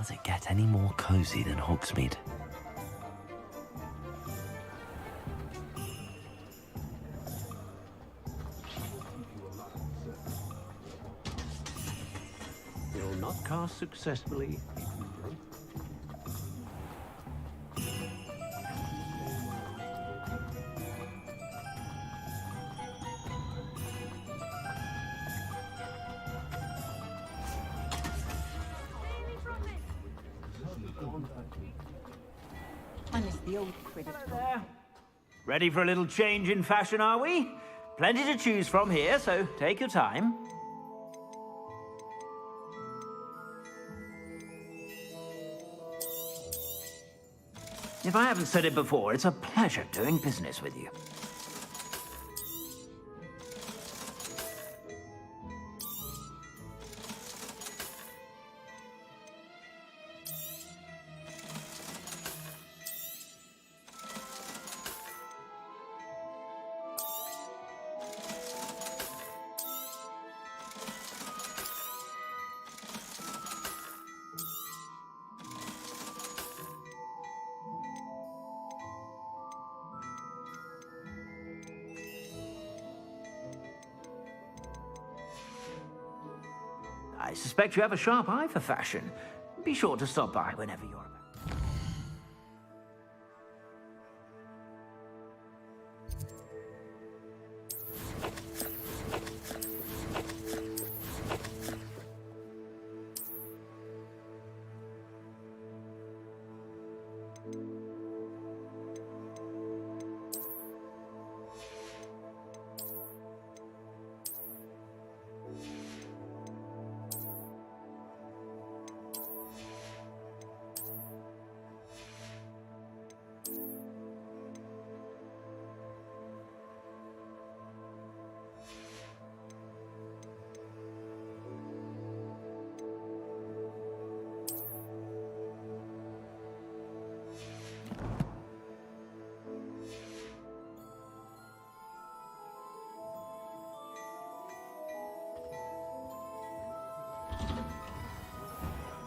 Does it get any more cozy than Hogsmeade? You'll not cast successfully. I miss the old cricket. There. Ready for a little change in fashion, are we? Plenty to choose from here, so take your time. If I haven't said it before, it's a pleasure doing business with you. I suspect you have a sharp eye for fashion. Be sure to stop by whenever you're about.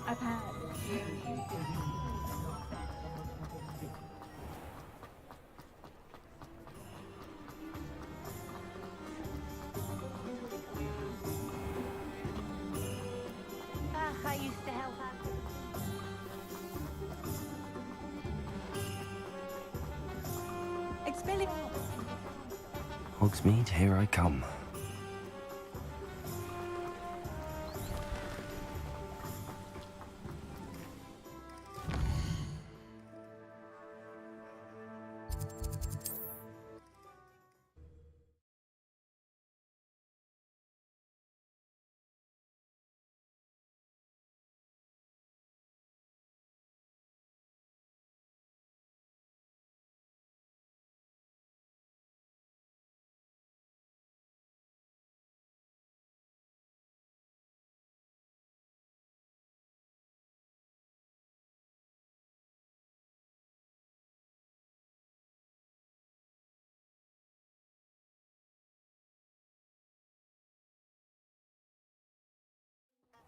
I've had. I used to help out. Expelling. Hogsmeade, here I come.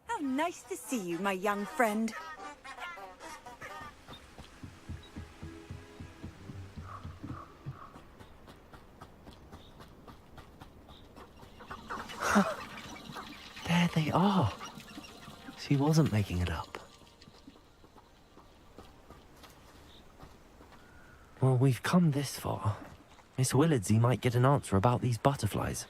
How nice to see you, my young friend. There they are. She wasn't making it up. Well, we've come this far. Miss Willardsey might get an answer about these butterflies.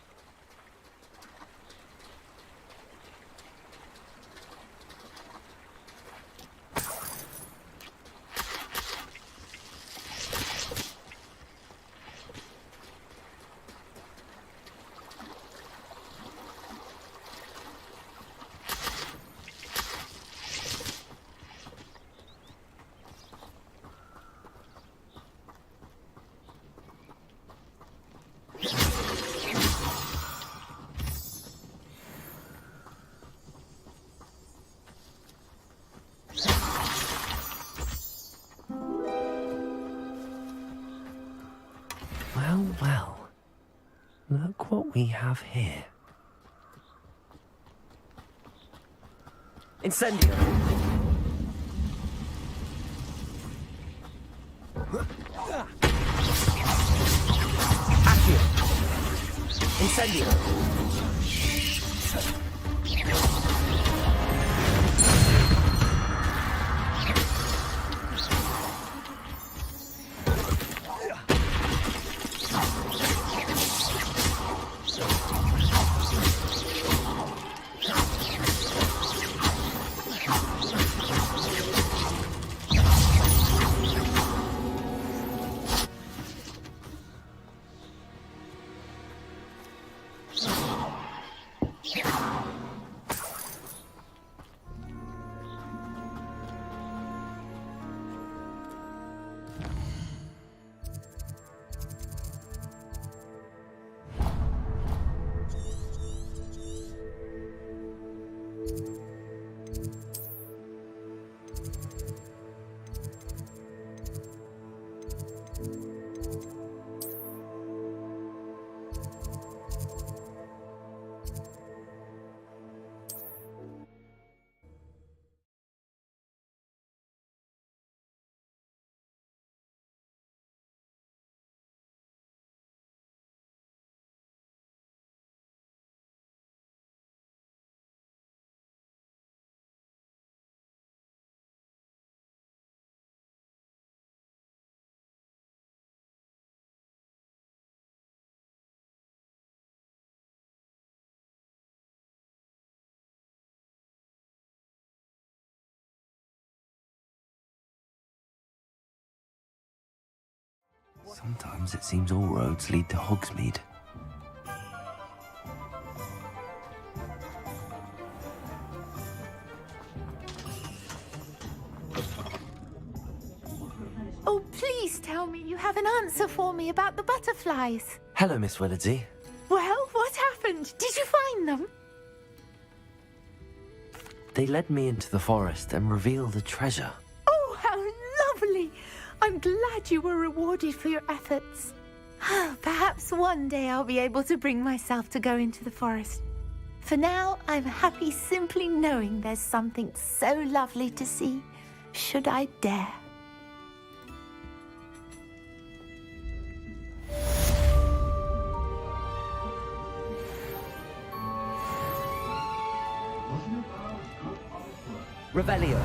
Well, well. Look what we have here. Incendio! Accio! Incendio! Sometimes it seems all roads lead to Hogsmeade. Oh, please tell me you have an answer for me about the butterflies. Hello, Miss Willardsey. Well, what happened? Did you find them? They led me into the forest and revealed a treasure. Oh, how lovely! I'm glad you were rewarded for your efforts. Perhaps one day I'll be able to bring myself to go into the forest. For now, I'm happy simply knowing there's something so lovely to see, should I dare. Revelio.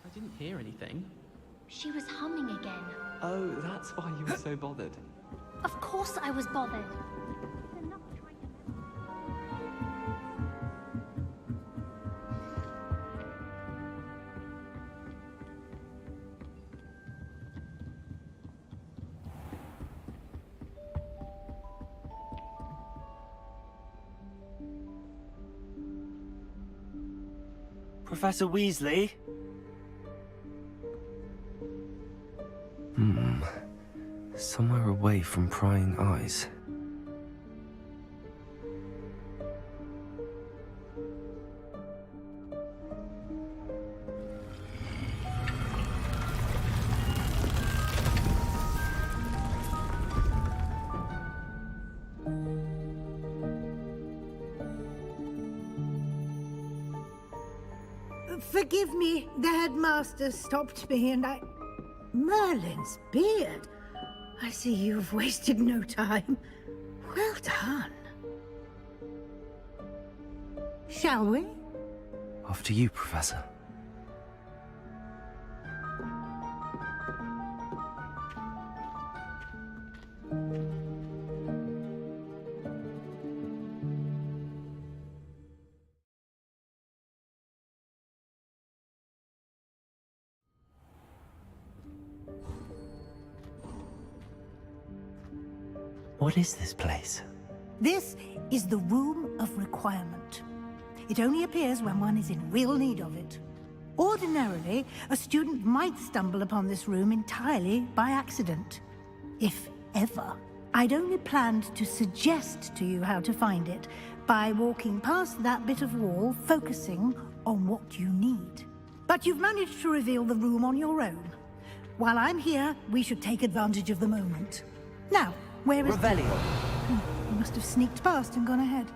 I didn't hear anything. She was humming again. Oh, that's why you were so bothered. Of course I was bothered. Professor Weasley? Somewhere away from prying eyes. Forgive me, the headmaster stopped me and I... Merlin's beard. I see you've wasted no time. Well done. Shall we? After you, Professor. What is this place? This is the Room of Requirement. It only appears when one is in real need of it. Ordinarily, a student might stumble upon this room entirely by accident. If ever. I'd only planned to suggest to you how to find it by walking past that bit of wall, focusing on what you need. But you've managed to reveal the room on your own. While I'm here, we should take advantage of the moment. Now, where is... Revelio. You must have sneaked past and gone ahead.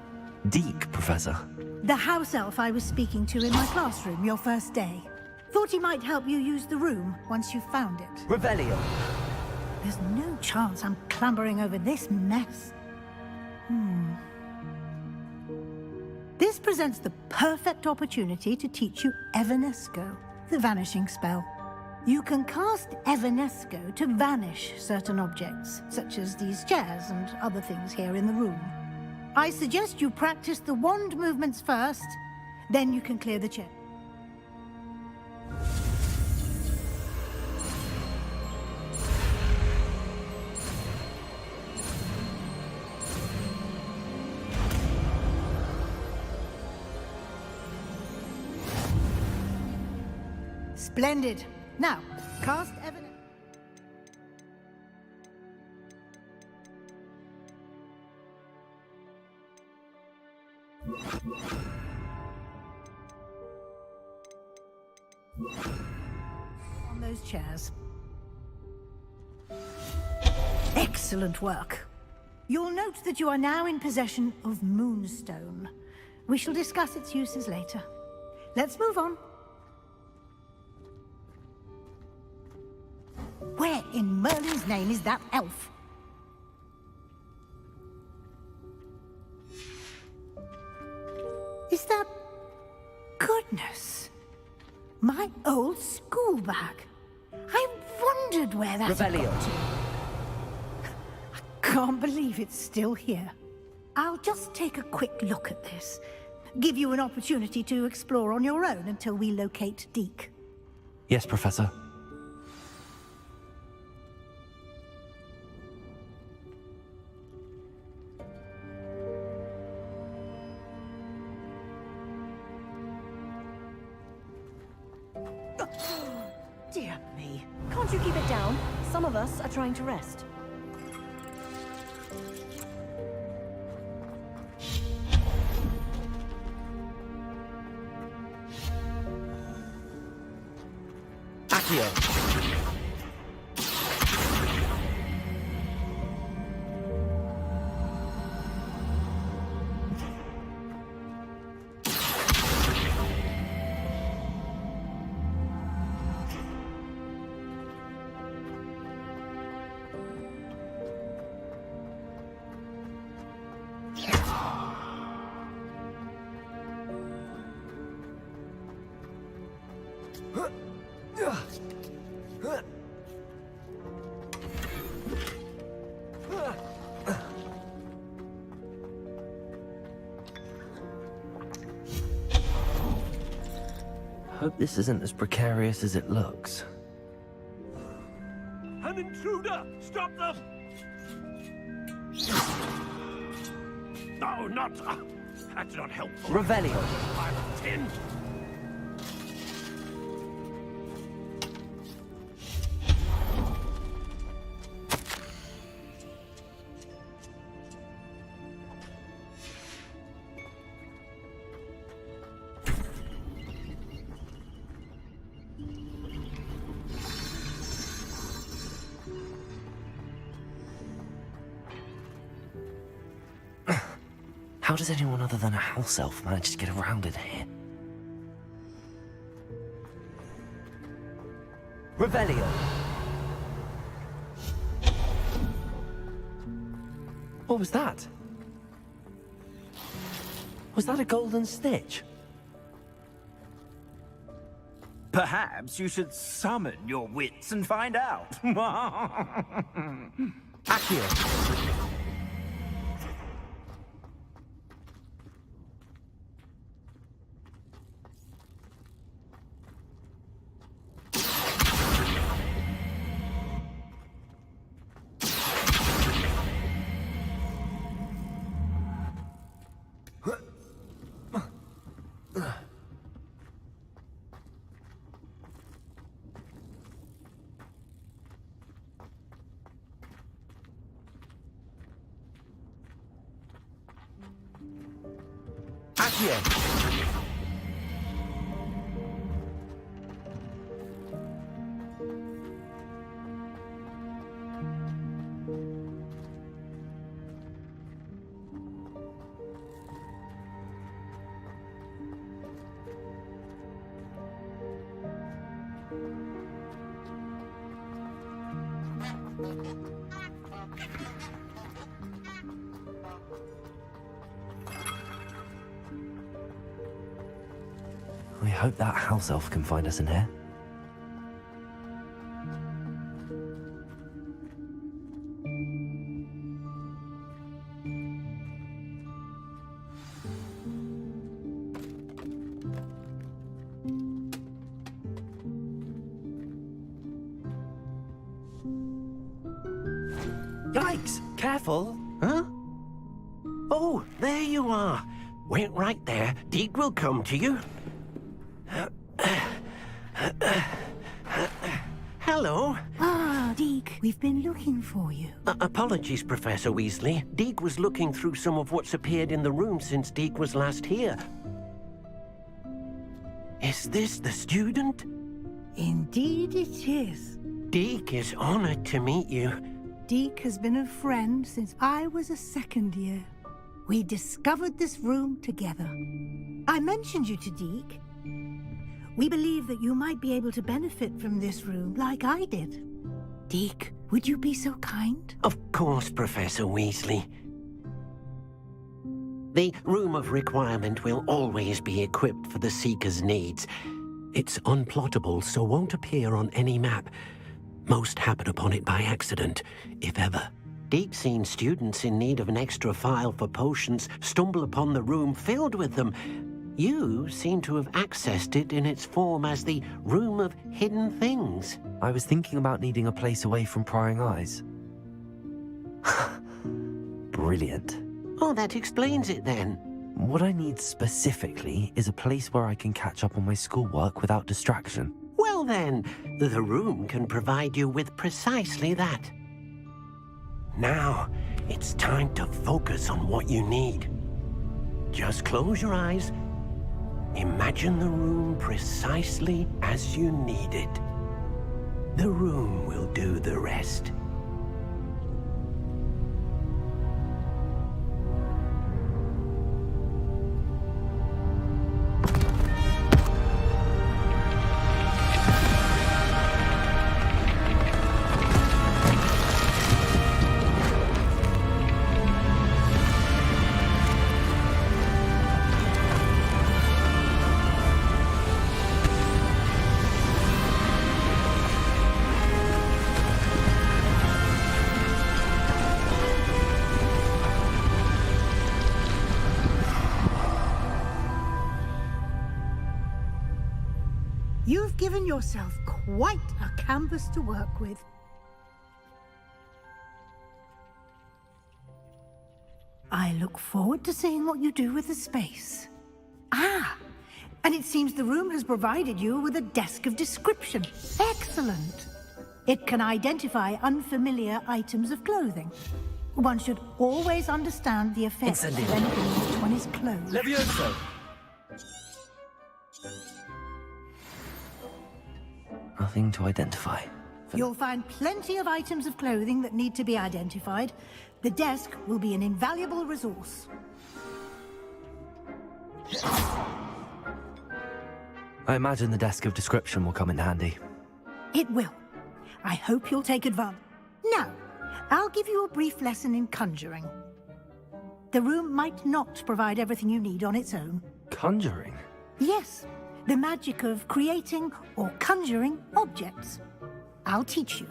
Deke, Professor. The house elf I was speaking to in my classroom your first day. Thought he might help you use the room once you found it. Revelio. There's no chance I'm clambering over this mess. This presents the perfect opportunity to teach you Evanesco, the vanishing spell. You can cast Evanesco to vanish certain objects, such as these chairs and other things here in the room. I suggest you practice the wand movements first, then you can clear the chair. Splendid. Now, cast Evanesco. On those chairs. Excellent work. You'll note that you are now in possession of Moonstone. We shall discuss its uses later. Let's move on. Where in Merlin's name is that elf? Is that... Goodness. My old school bag. I wondered where that had Revelio. got to. I can't believe it's still here. I'll just take a quick look at this. Give you an opportunity to explore on your own until we locate Deke. Yes, Professor. Dear me. Can't you keep it down? Some of us are trying to rest. Accio. Hope this isn't as precarious as it looks. An intruder! Stop them! No, not... that's not helpful. Revelio. Pile of tin. How does anyone other than a house elf manage to get around in here? Revelio. What was that? Was that a golden stitch? Perhaps you should summon your wits and find out. Accio. I hope that house elf can find us in here. Yikes! Careful! Huh? Oh, there you are. Wait right there. Deek will come to you. Hello. Ah, Deek, we've been looking for you. Apologies, Professor Weasley. Deek was looking through some of what's appeared in the room since Deek was last here. Is this the student? Indeed it is. Deek is honored to meet you. Deek has been a friend since I was a second year. We discovered this room together. I mentioned you to Deek. We believe that you might be able to benefit from this room like I did. Deek, would you be so kind? Of course, Professor Weasley. The Room of Requirement will always be equipped for the Seeker's needs. It's unplottable, so won't appear on any map. Most happen upon it by accident, if ever. Deek's seen students in need of an extra file for potions stumble upon the room filled with them. You seem to have accessed it in its form as the Room of Hidden Things. I was thinking about needing a place away from prying eyes. Brilliant. Oh, that explains it then. What I need specifically is a place where I can catch up on my schoolwork without distraction. Well then, the room can provide you with precisely that. Now, it's time to focus on what you need. Just close your eyes. Imagine the room precisely as you need it. The room will do the rest. You've given yourself quite a canvas to work with. I look forward to seeing what you do with the space. Ah, and it seems the room has provided you with a desk of description. Excellent. It can identify unfamiliar items of clothing. One should always understand the effects of anything which one is clothed. Levioso! Nothing to identify. You'll find plenty of items of clothing that need to be identified. The desk will be an invaluable resource. I imagine the desk of description will come in handy. It will. I hope you'll take advantage. Now, I'll give you a brief lesson in conjuring. The room might not provide everything you need on its own. Conjuring? Yes, the magic of creating or conjuring objects. I'll teach you.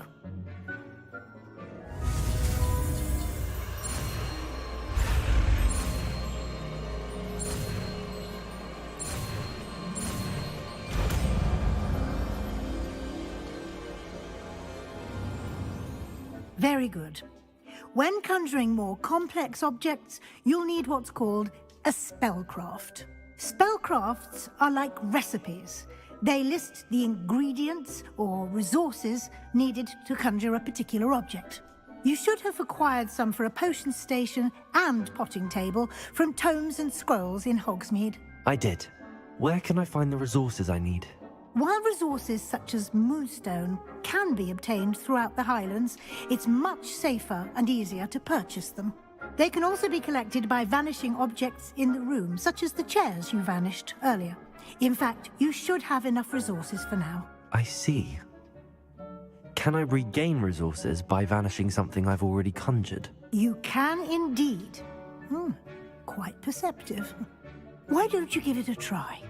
Very good. When conjuring more complex objects, you'll need what's called a spellcraft. Spellcrafts are like recipes. They list the ingredients or resources needed to conjure a particular object. You should have acquired some for a potion station and potting table from tomes and scrolls in Hogsmeade. I did. Where can I find the resources I need? While resources such as moonstone can be obtained throughout the Highlands, it's much safer and easier to purchase them. They can also be collected by vanishing objects in the room, such as the chairs you vanished earlier. In fact, you should have enough resources for now. I see. Can I regain resources by vanishing something I've already conjured? You can indeed. Quite perceptive. Why don't you give it a try?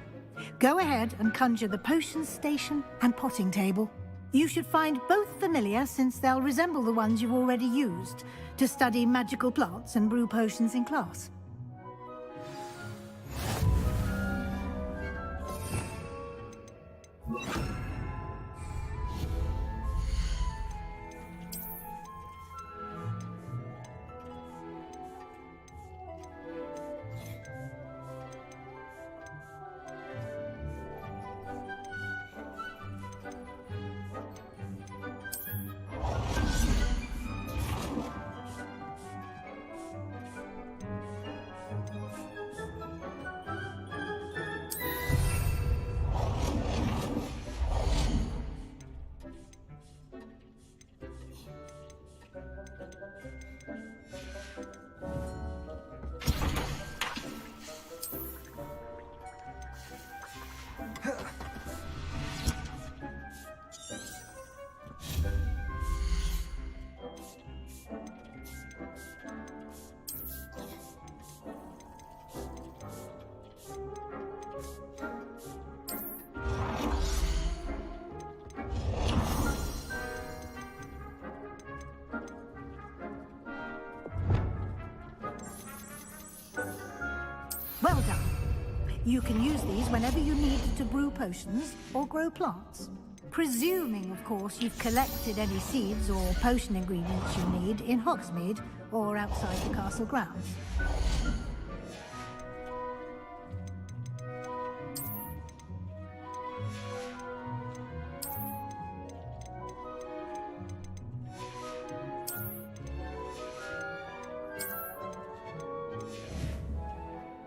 Go ahead and conjure the potion station and potting table. You should find both familiar, since they'll resemble the ones you've already used to study magical plants and brew potions in class. Well done. You can use these whenever you need to brew potions or grow plants. Presuming, of course, you've collected any seeds or potion ingredients you need in Hogsmeade or outside the castle grounds.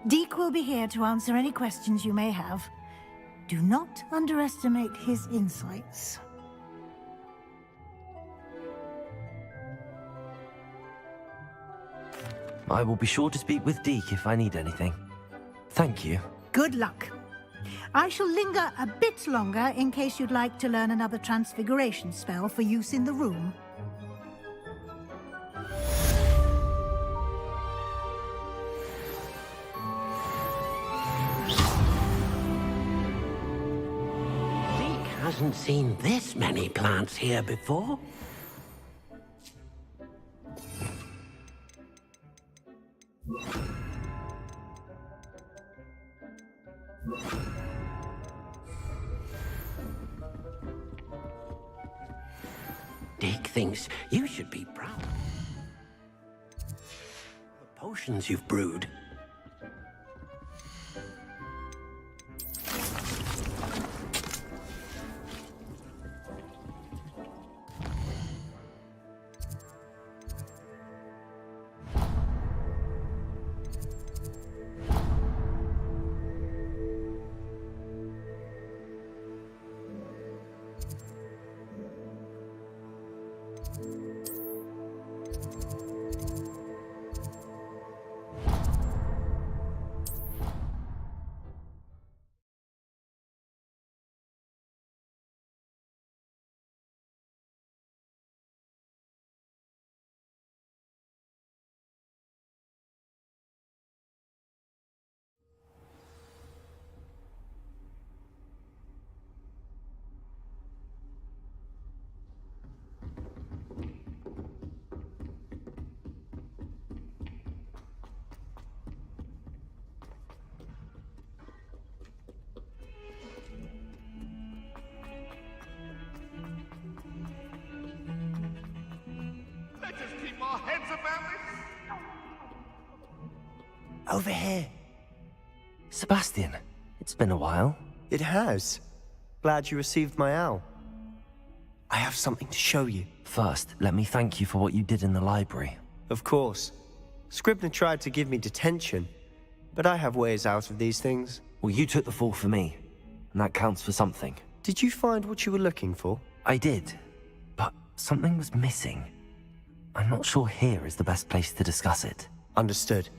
Deek will be here to answer any questions you may have. Do not underestimate his insights. I will be sure to speak with Deek if I need anything. Thank you. Good luck. I shall linger a bit longer in case you'd like to learn another transfiguration spell for use in the room. Hasn't seen this many plants here before. Deek thinks you should be proud. The potions you've brewed. for heads of families? Over here. Sebastian, it's been a while. It has. Glad you received my owl. I have something to show you. First, let me thank you for what you did in the library. Of course. Scribner tried to give me detention, but I have ways out of these things. Well, you took the fall for me, and that counts for something. Did you find what you were looking for? I did, but something was missing. I'm not sure here is the best place to discuss it. Understood.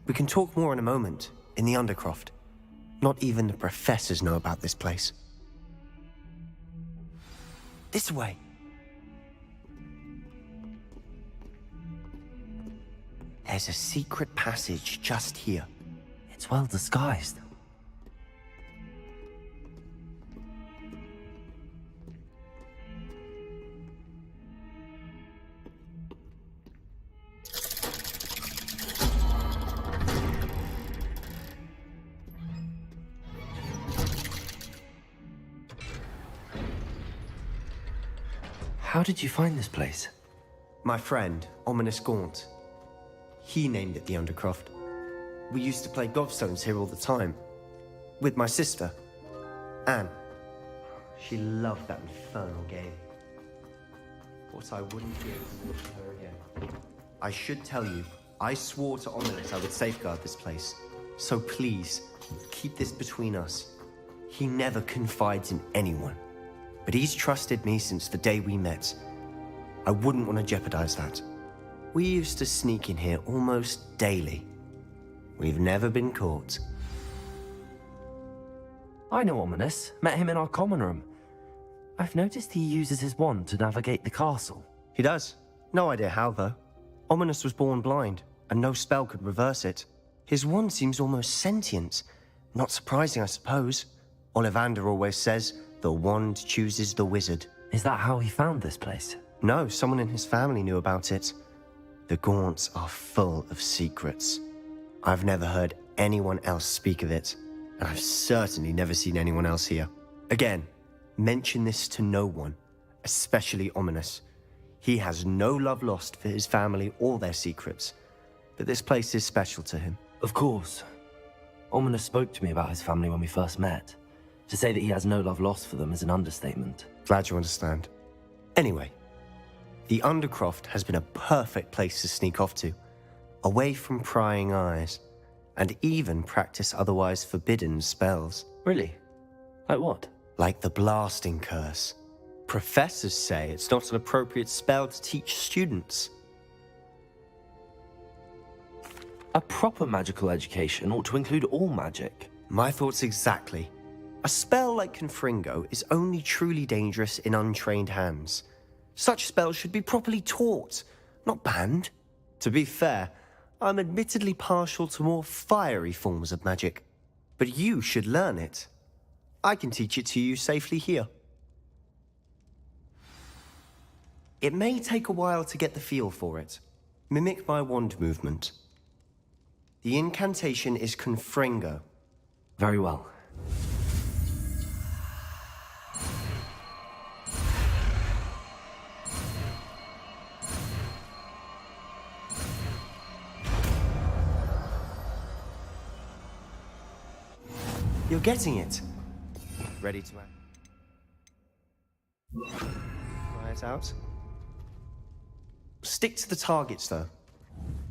We can talk more in a moment, in the Undercroft. Not even the professors know about this place. This way. There's a secret passage just here. It's well disguised. How did you find this place? My friend, Ominous Gaunt. He named it the Undercroft. We used to play gobstones here all the time. With my sister, Anne. She loved that infernal game. What I wouldn't do is watch her again. I should tell you, I swore to Ominous I would safeguard this place. So please, keep this between us. He never confides in anyone. But he's trusted me since the day we met. I wouldn't want to jeopardize that. We used to sneak in here almost daily. We've never been caught. I know Ominous. Met him in our common room. I've noticed he uses his wand to navigate the castle. He does. No idea how, though. Ominous was born blind, and no spell could reverse it. His wand seems almost sentient. Not surprising, I suppose. Ollivander always says, the wand chooses the wizard. Is that how he found this place? No, someone in his family knew about it. The Gaunts are full of secrets. I've never heard anyone else speak of it, and I've certainly never seen anyone else here. Again, mention this to no one, especially Ominous. He has no love lost for his family or their secrets, but this place is special to him. Of course. Ominous spoke to me about his family when we first met. To say that he has no love lost for them is an understatement. Glad you understand. Anyway, the Undercroft has been a perfect place to sneak off to, away from prying eyes, and even practice otherwise forbidden spells. Really? Like what? Like the Blasting Curse. Professors say it's not an appropriate spell to teach students. A proper magical education ought to include all magic. My thoughts exactly. A spell like Confringo is only truly dangerous in untrained hands. Such spells should be properly taught, not banned. To be fair, I'm admittedly partial to more fiery forms of magic. But you should learn it. I can teach it to you safely here. It may take a while to get the feel for it. Mimic my wand movement. The incantation is Confringo. Very well. You're getting it. Ready to act? Try it out. Stick to the targets, though.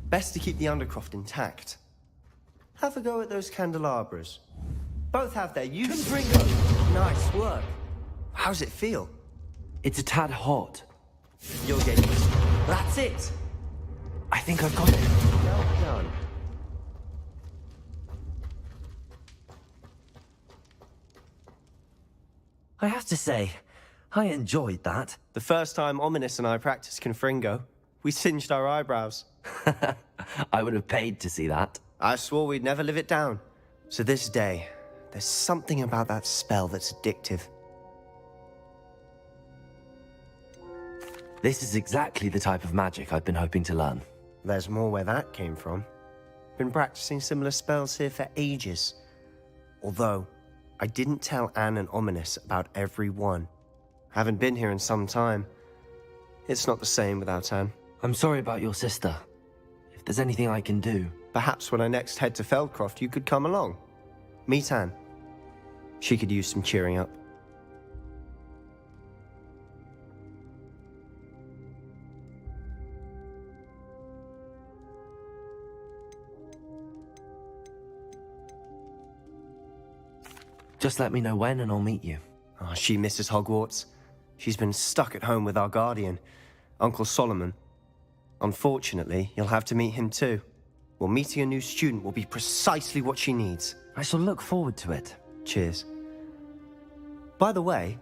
Best to keep the Undercroft intact. Have a go at those candelabras. Both have their use. Nice work. How's it feel? It's a tad hot. You'll get used to it. That's it. I think I've got it. Well done. I have to say, I enjoyed that. The first time Ominous and I practiced Confringo, we singed our eyebrows. I would have paid to see that. I swore we'd never live it down. To this day, there's something about that spell that's addictive. This is exactly the type of magic I've been hoping to learn. There's more where that came from. Been practicing similar spells here for ages. Although, I didn't tell Anne and Ominous about every one. Haven't been here in some time. It's not the same without Anne. I'm sorry about your sister. If there's anything I can do... Perhaps when I next head to Feldcroft, you could come along. Meet Anne. She could use some cheering up. Just let me know when and I'll meet you. Oh, she misses Hogwarts. She's been stuck at home with our guardian, Uncle Solomon. Unfortunately, you'll have to meet him too. Well, meeting a new student will be precisely what she needs. I shall look forward to it. Cheers. By the way,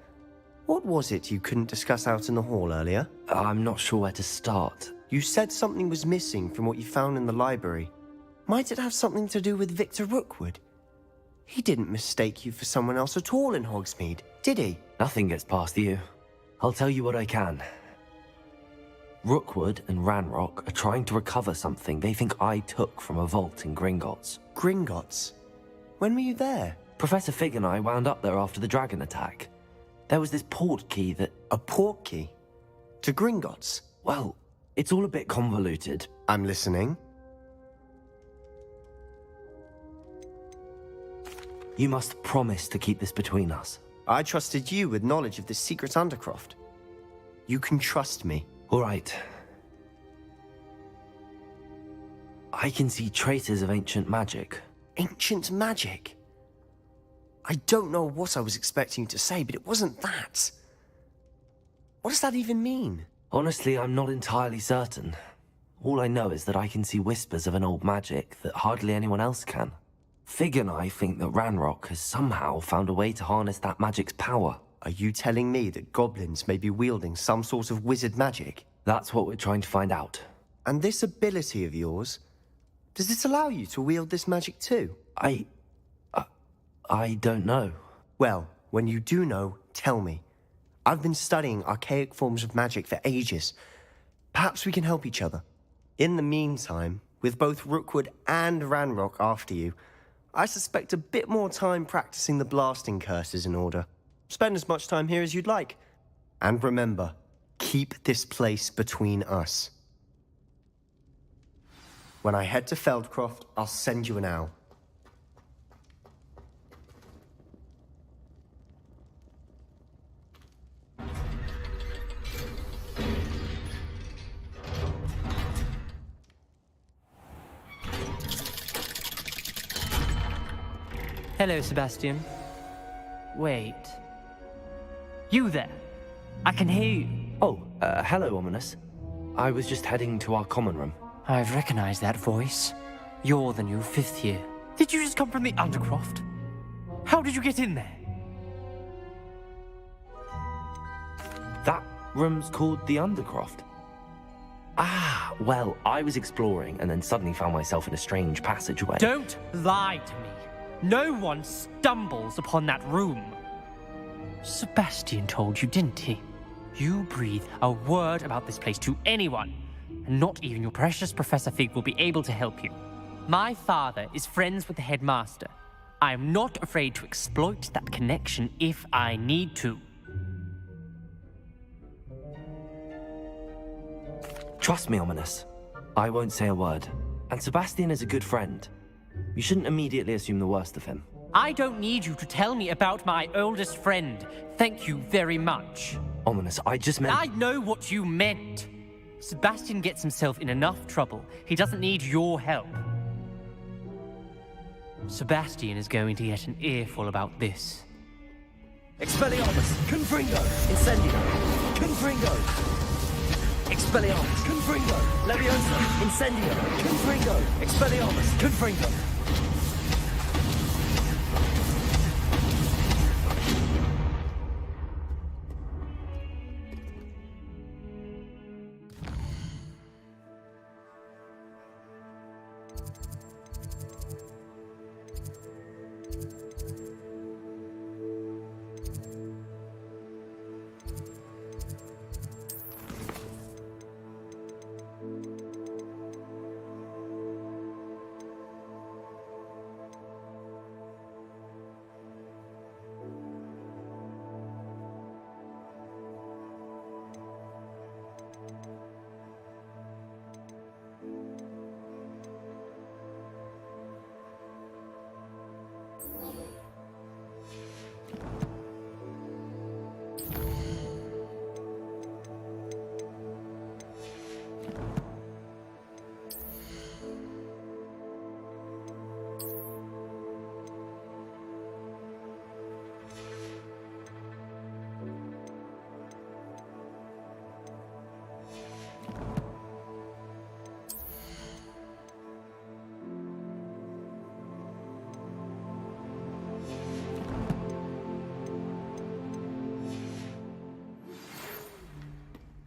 what was it you couldn't discuss out in the hall earlier? I'm not sure where to start. You said something was missing from what you found in the library. Might it have something to do with Victor Rookwood? He didn't mistake you for someone else at all in Hogsmeade, did he? Nothing gets past you. I'll tell you what I can. Rookwood and Ranrock are trying to recover something they think I took from a vault in Gringotts. Gringotts? When were you there? Professor Fig and I wound up there after the dragon attack. There was this port key that... A port key? To Gringotts? Well, it's all a bit convoluted. I'm listening. You must promise to keep this between us. I trusted you with knowledge of the secret Undercroft. You can trust me. All right. I can see traces of ancient magic. Ancient magic? I don't know what I was expecting you to say, but it wasn't that. What does that even mean? Honestly, I'm not entirely certain. All I know is that I can see whispers of an old magic that hardly anyone else can. Fig and I think that Ranrock has somehow found a way to harness that magic's power. Are you telling me that goblins may be wielding some sort of wizard magic? That's what we're trying to find out. And this ability of yours, does it allow you to wield this magic too? I don't know. Well, when you do know, tell me. I've been studying archaic forms of magic for ages. Perhaps we can help each other. In the meantime, with both Rookwood and Ranrock after you, I suspect a bit more time practicing the blasting curse is in order. Spend as much time here as you'd like. And remember, keep this place between us. When I head to Feldcroft, I'll send you an owl. Hello, Sebastian. Wait. You there? I can hear you. Oh, hello, Ominous. I was just heading to our common room. I've recognized that voice. You're the new 5th year. Did you just come from the Undercroft? How did you get in there? That room's called the Undercroft. Ah, well, I was exploring and then suddenly found myself in a strange passageway. Don't lie to me. No one stumbles upon that room. Sebastian told you, didn't he? You breathe a word about this place to anyone, and not even your precious Professor Fig will be able to help you. My father is friends with the headmaster. I am not afraid to exploit that connection if I need to. Trust me, Ominous. I won't say a word. And Sebastian is a good friend. You shouldn't immediately assume the worst of him. I don't need you to tell me about my oldest friend. Thank you very much. Ominous, I just meant... I know what you meant. Sebastian gets himself in enough trouble. He doesn't need your help. Sebastian is going to get an earful about this. Expelliarmus! Confringo! Incendio! Confringo! Expelliarmus! Confringo! Leviosa! Incendio! Confringo! Expelliarmus! Confringo!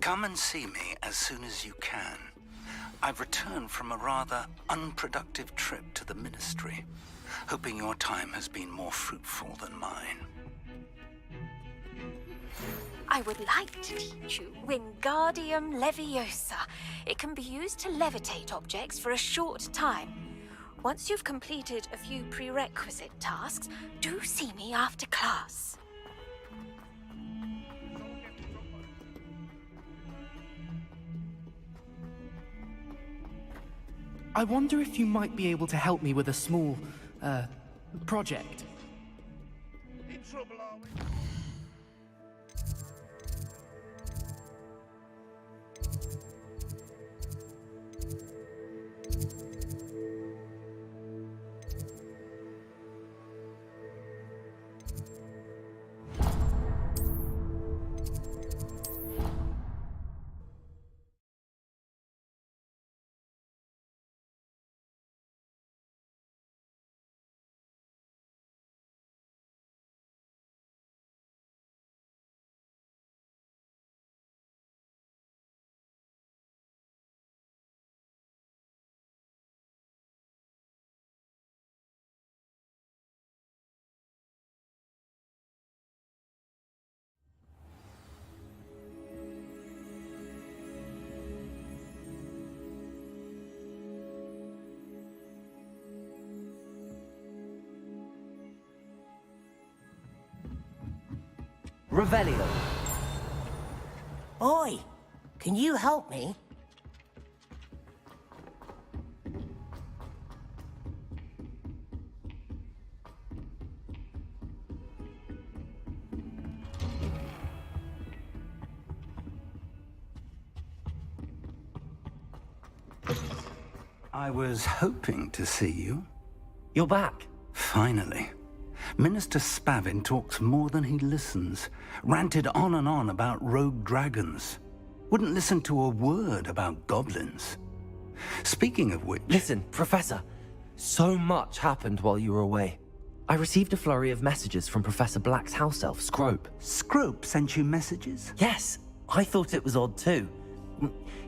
Come and see me as soon as you can. I've returned from a rather unproductive trip to the Ministry, hoping your time has been more fruitful than mine. I would like to teach you Wingardium Leviosa. It can be used to levitate objects for a short time. Once you've completed a few prerequisite tasks, do see me after class. I wonder if you might be able to help me with a small, project. In trouble, are we? Revelio. Oi! Can you help me? I was hoping to see you. You're back. Finally. Minister Spavin talks more than he listens. Ranted on and on about rogue dragons. Wouldn't listen to a word about goblins. Speaking of which... Listen, Professor. So much happened while you were away. I received a flurry of messages from Professor Black's house elf, Scrope. Scrope sent you messages? Yes. I thought it was odd too.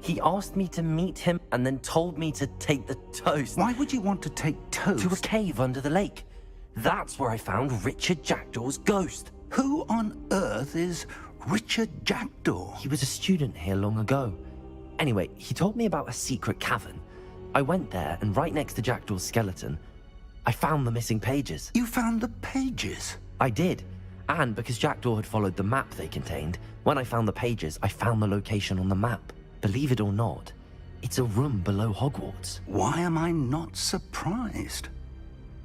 He asked me to meet him and then told me to take the toast. Why would you want to take toast? To a cave under the lake. That's where I found Richard Jackdaw's ghost. Who on earth is Richard Jackdaw? He was a student here long ago. Anyway, he told me about a secret cavern. I went there, and right next to Jackdaw's skeleton, I found the missing pages. You found the pages? I did. And because Jackdaw had followed the map they contained, when I found the pages, I found the location on the map. Believe it or not, it's a room below Hogwarts. Why am I not surprised?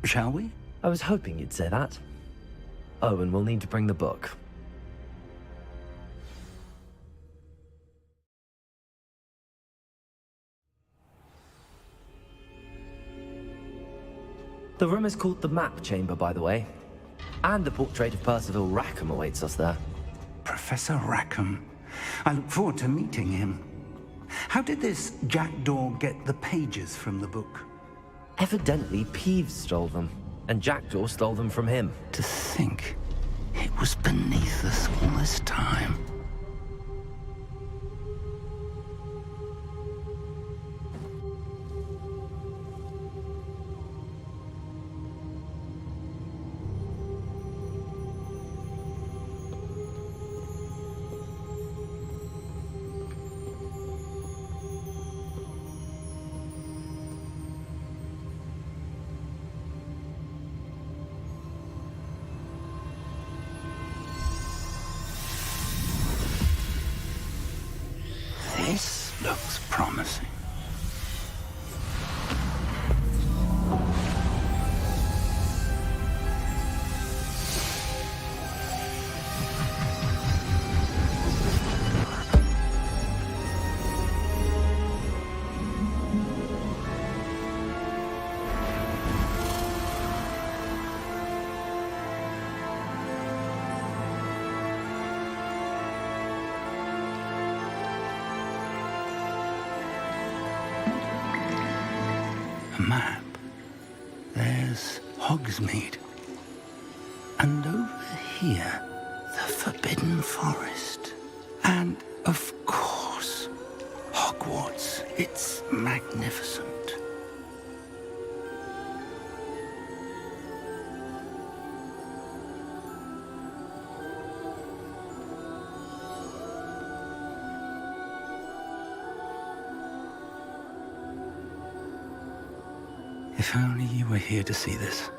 Shall we? I was hoping you'd say that. Oh, and we'll need to bring the book. The room is called the Map Chamber, by the way. And the portrait of Percival Rackham awaits us there. Professor Rackham. I look forward to meeting him. How did this Jackdaw get the pages from the book? Evidently, Peeves stole them, and Jackdaw stole them from him. To think it was beneath us all this time. This looks promising. A map. There's Hogsmeade. And over here, the Forbidden Forest. And, of course, Hogwarts. It's magnificent. If only you were here to see this.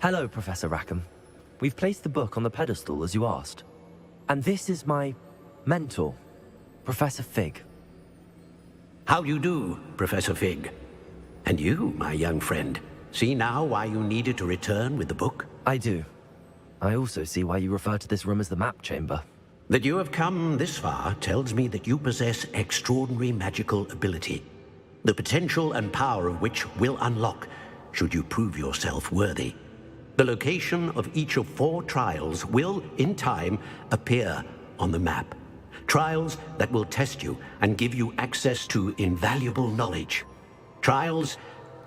Hello, Professor Rackham. We've placed the book on the pedestal as you asked. And this is my mentor, Professor Fig. How do you do, Professor Fig? And you, my young friend, see now why you needed to return with the book? I do. I also see why you refer to this room as the map chamber. That you have come this far tells me that you possess extraordinary magical ability, the potential and power of which will unlock should you prove yourself worthy. The location of each of 4 trials will, in time, appear on the map. Trials that will test you and give you access to invaluable knowledge. Trials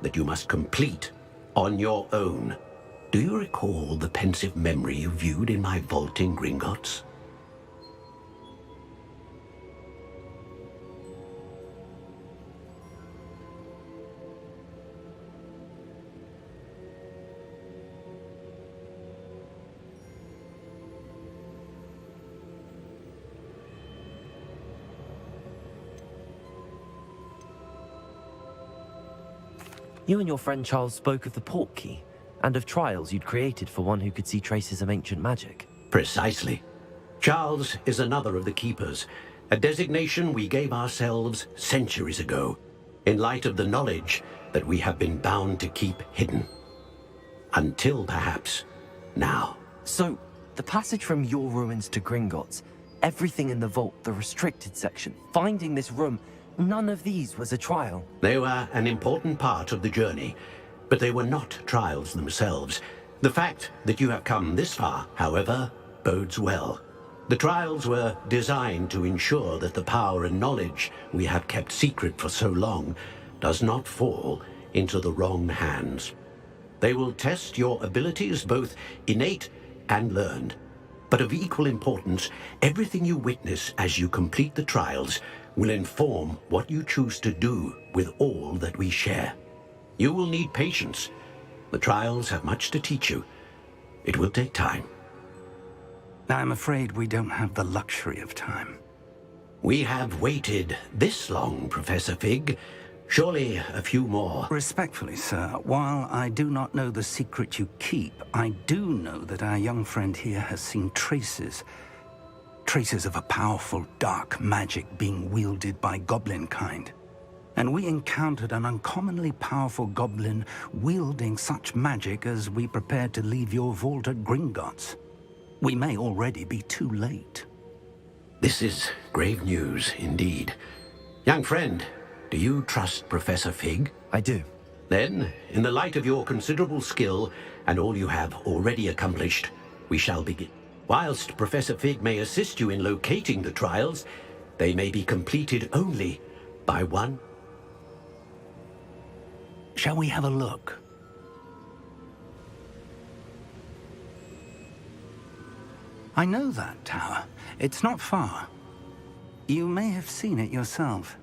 that you must complete on your own. Do you recall the pensive memory you viewed in my vault in Gringotts? You and your friend Charles spoke of the Portkey, and of trials you'd created for one who could see traces of ancient magic. Precisely. Charles is another of the Keepers, a designation we gave ourselves centuries ago, in light of the knowledge that we have been bound to keep hidden. Until, perhaps, now. So, the passage from your ruins to Gringotts, everything in the vault, the restricted section, finding this room, none of these was a trial. They were an important part of the journey, but they were not trials themselves. The fact that you have come this far, however, bodes well. The trials were designed to ensure that the power and knowledge we have kept secret for so long does not fall into the wrong hands. They will test your abilities, both innate and learned. But of equal importance, everything you witness as you complete the trials will inform what you choose to do with all that we share. You will need patience. The trials have much to teach you. It will take time. I'm afraid we don't have the luxury of time. We have waited this long, Professor Fig. Surely a few more. Respectfully, sir, while I do not know the secret you keep, I do know that our young friend here has seen traces of a powerful dark magic being wielded by goblin kind. And we encountered an uncommonly powerful goblin wielding such magic as we prepared to leave your vault at Gringotts. We may already be too late. This is grave news indeed. Young friend, do you trust Professor Fig? I do. Then, in the light of your considerable skill and all you have already accomplished, we shall begin. Whilst Professor Fig may assist you in locating the trials, they may be completed only by one. Shall we have a look? I know that tower. It's not far. You may have seen it yourself.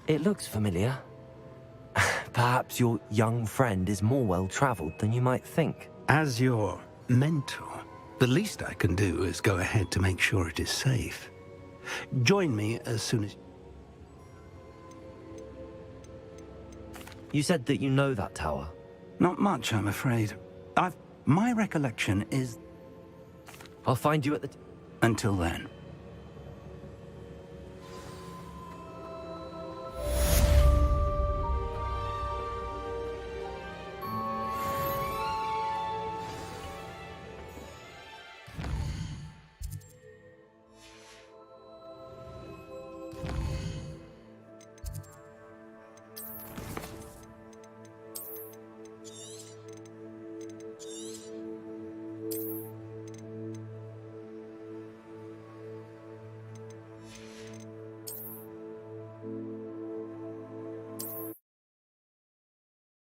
It looks familiar. Perhaps your young friend is more well-traveled than you might think. As your mentor, the least I can do is go ahead to make sure it is safe. Join me as soon as... You said that you know that tower. Not much, I'm afraid. My recollection is... I'll find you at the... Until then.